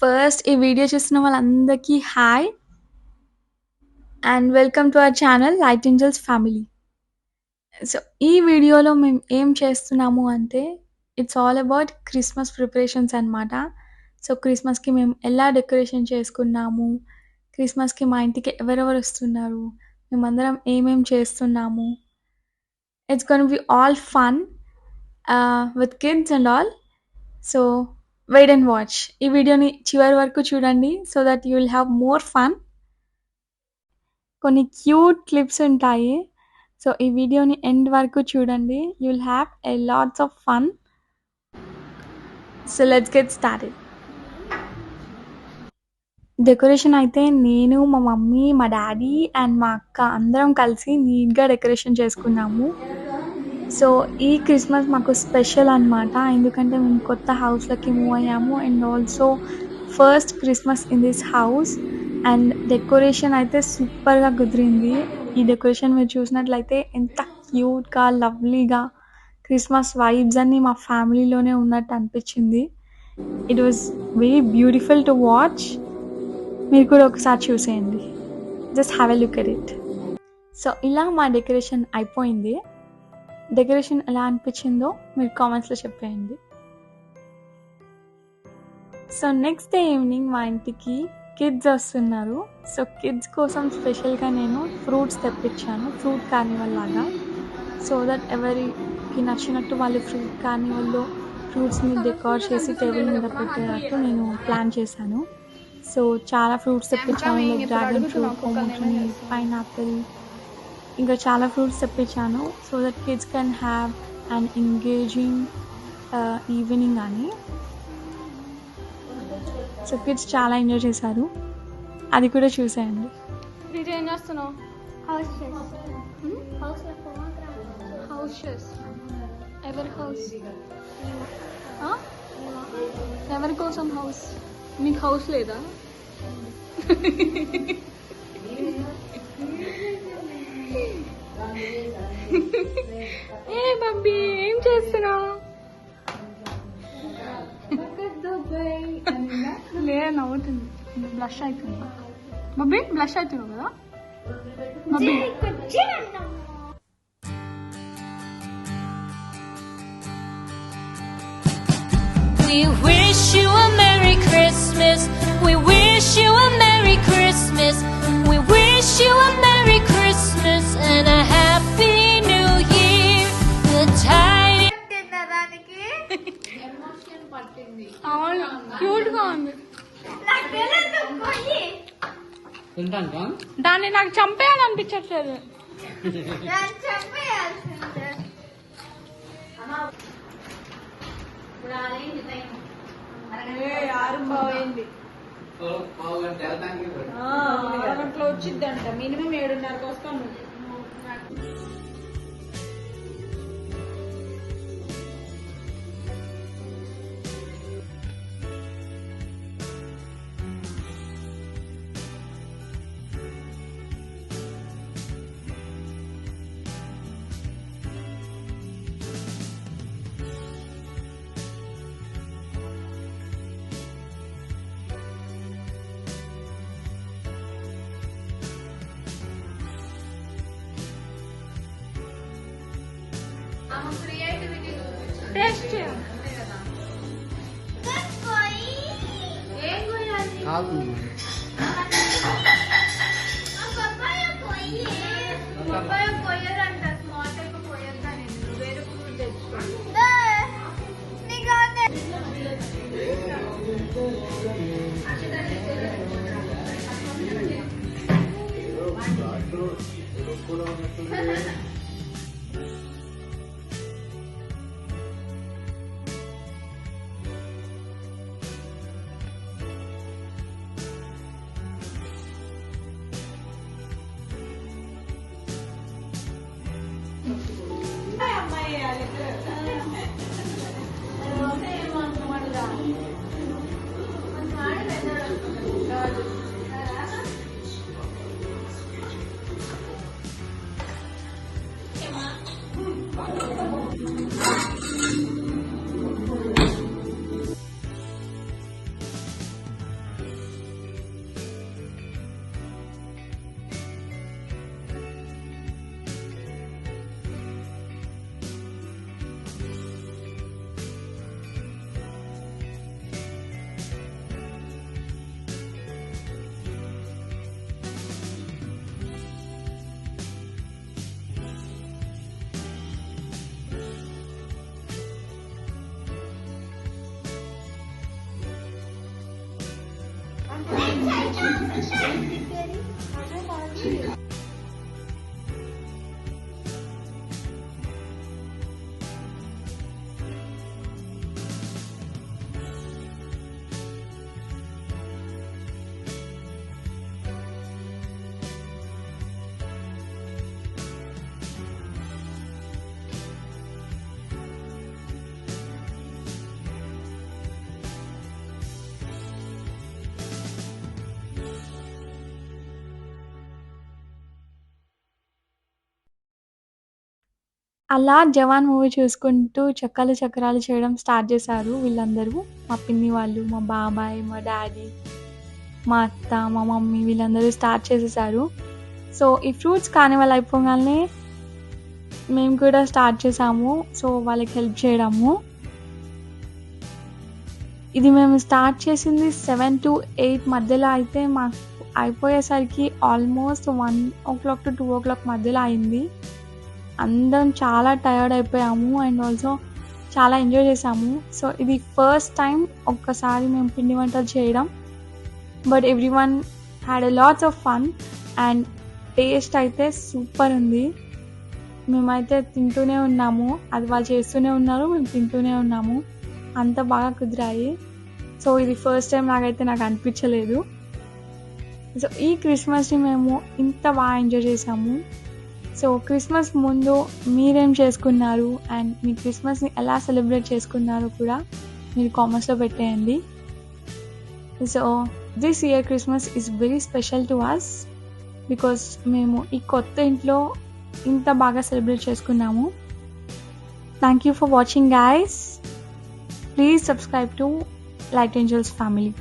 First ఈ video చూస్తున్న వాళ్ళందరికీ hi and welcome to our channel light angels family. So ఈ వీడియోలో మేము ఏం చేస్తున్నాము అంటే it's all about Christmas preparations అనమాట. సో క్రిస్మస్కి మేము ఎలా డెకరేషన్ చేసుకున్నాము, క్రిస్మస్కి మా ఇంటికి ఎవరెవరు వస్తున్నారు, మేమందరం ఏమేం చేస్తున్నాము. It's gonna be all fun with kids and all. So wait and watch. ఈ వీడియోని చివరి వరకు చూడండి so that you will have more fun. కొన్ని క్యూట్ క్లిప్స్ ఉంటాయి. సో ఈ వీడియోని ఎండ్ వరకు చూడండి. You will have a lots of fun. So let's get started. Decoration అయితే నేను, మా మమ్మీ, మా డాడీ అండ్ మా అక్క అందరం కలిసి నీట్గా డెకరేషన్ చేసుకున్నాము. సో ఈ క్రిస్మస్ మాకు స్పెషల్ అనమాట, ఎందుకంటే మేము కొత్త హౌస్లోకి మూవ్ అయ్యాము and also first Christmas in this house. And decoration అయితే సూపర్గా కుదిరింది. ఈ డెకరేషన్ మీరు చూసినట్లయితే ఎంత క్యూట్గా లవ్లీగా క్రిస్మస్ వైబ్స్ అన్నీ మా ఫ్యామిలీలోనే ఉన్నట్టు అనిపించింది. It was very beautiful to watch. మీరు కూడా ఒకసారి చూసేయండి. Just have a look at it. So ఇలా మా డెకరేషన్ అయిపోయింది. డెకరేషన్ ఎలా అనిపించిందో మీరు కామెంట్స్లో చెప్పేయండి. సో నెక్స్ట్ డే ఈవినింగ్ మా ఇంటికి కిడ్స్ వస్తున్నారు. సో కిడ్స్ కోసం స్పెషల్గా నేను ఫ్రూట్స్ తెప్పించాను, ఫ్రూట్ కార్నివల్ లాగా. సో దట్ ఎవరికి నచ్చినట్టు వాళ్ళు ఫ్రూట్ కార్నివల్లో ఫ్రూట్స్ని డెకార్ చేసి టేబుల్ మీద పెట్టేటట్టు నేను ప్లాన్ చేశాను. సో చాలా ఫ్రూట్స్ తెప్పించాను, like dragon fruit, pomegranate, pineapple, ఇంకా చాలా ఫ్రూట్స్ తెప్పించాను. So that kids can have and engaging evening అని. సో కిడ్స్ చాలా ఎంజాయ్ చేశారు, అది కూడా చూసేయండి. ఏం చేస్తున్నావు? హౌసెస్ ఎవరి హౌస్? ఎవరి కోసం హౌస్? మీకు హౌస్ లేదా? ఏ బబ్బీ ఏం చేస్తున్నావు? లేదా నవ్వుతుంది, బ్లష్ అవుతుంది. బబ్బీ బ్లష్ అవుతున్నావు కదా బబ్బీ? We wish you a Merry Christmas. We wish you a Merry Christmas. We wish you a Merry Christmas and a Happy New Year. The tide. అవును, క్యూట్ గా ఉంది. దాన్ని నాకు చంపేయాలనిపించట్లేదు. పోయింది అరగంటలో వచ్చిద్దంట, మినిమం 7:30కి వస్తాను. టేస్ట్ చేయాలి. అలా 'జవాన్' మూవీ చూసుకుంటూ చెక్కలు చక్రాలు చేయడం స్టార్ట్ చేశారు వీళ్ళందరూ. మా పిన్ని వాళ్ళు, మా బాబాయ్, మా డ్యాడీ, మా అత్త, మా మమ్మీ వీళ్ళందరూ స్టార్ట్ చేసేసారు. సో, ఈ ఫ్రూట్స్ కార్నివాల్ అయిపోగానే మేము కూడా స్టార్ట్ చేసాము. సో, వాళ్ళకి హెల్ప్ చేయడము. ఇది మేము స్టార్ట్ చేసింది 7-8 మధ్యలో అయితే మాకు అయిపోయేసరికి ఆల్మోస్ట్ 1:00 to 2:00 మధ్యలో అయింది. అందరం చాలా టయర్డ్ అయిపోయాము అండ్ ఆల్సో చాలా ఎంజాయ్ చేసాము. సో, ఇది ఫస్ట్ టైం ఒక్కసారి మేము పిండి వంటలు చేయడం. But everyone had a lots of fun and taste అయితే సూపర్ ఉంది. మేమైతే తింటూనే ఉన్నాము. అది వాళ్ళు చేస్తూనే ఉన్నారు, మేము తింటూనే ఉన్నాము. అంత బాగా కుదిరాయి. సో, ఇది ఫస్ట్ టైం లాగైతే నాకు అనిపించలేదు. సో, ఈ క్రిస్మస్ని మేము ఇంత బాగా ఎంజాయ్ చేసాము. సో, క్రిస్మస్ ముందు మీరేం చేసుకున్నారు అండ్ మీ క్రిస్మస్ని ఎలా సెలబ్రేట్ చేసుకున్నారో కూడా మీరు కామెంట్స్లో పెట్టేయండి. So, this year Christmas is very special to us because మేము ఈ కొత్త ఇంట్లో ఇంత బాగా సెలబ్రేట్ చేసుకున్నాము. Thank you for watching guys. Please subscribe to Light Angels family.